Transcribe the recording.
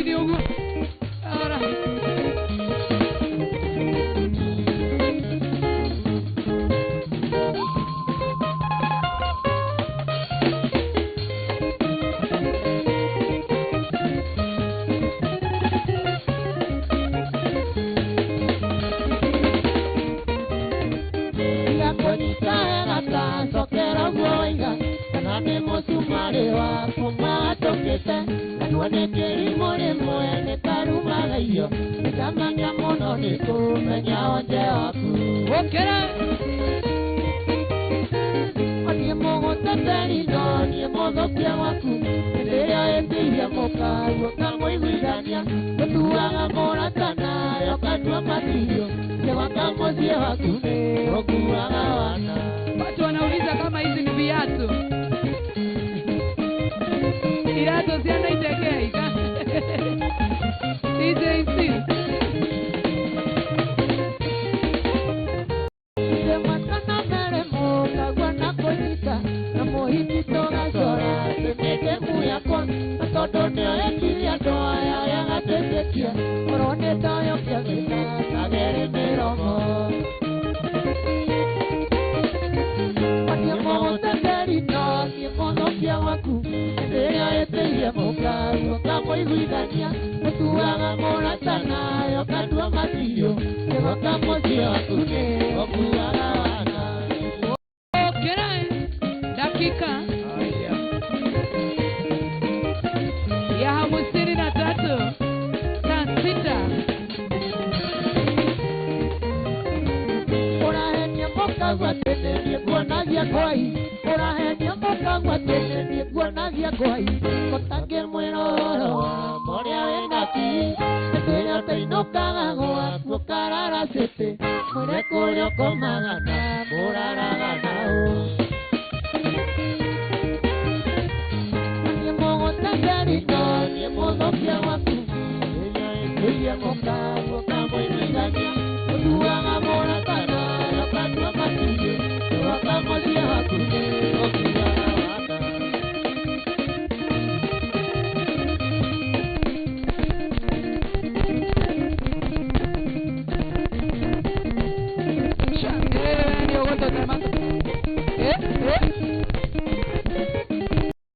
ni ugu. Ahora. Watu wanauliza kama hizi ni viatu. Viatu ziana itegei. DJ Steve. Dakika ya 53 saa 6. Urahenia moka gwatene kuonagia kwai. Urahenia moka gwatene kuonagia kwai. Kotange mwero moria wenaki. Eteya teinoka goa kukarara sete. Mure kurio komagana muraragana o. Ni mogo tangeri no ni mogo kia waku. Ella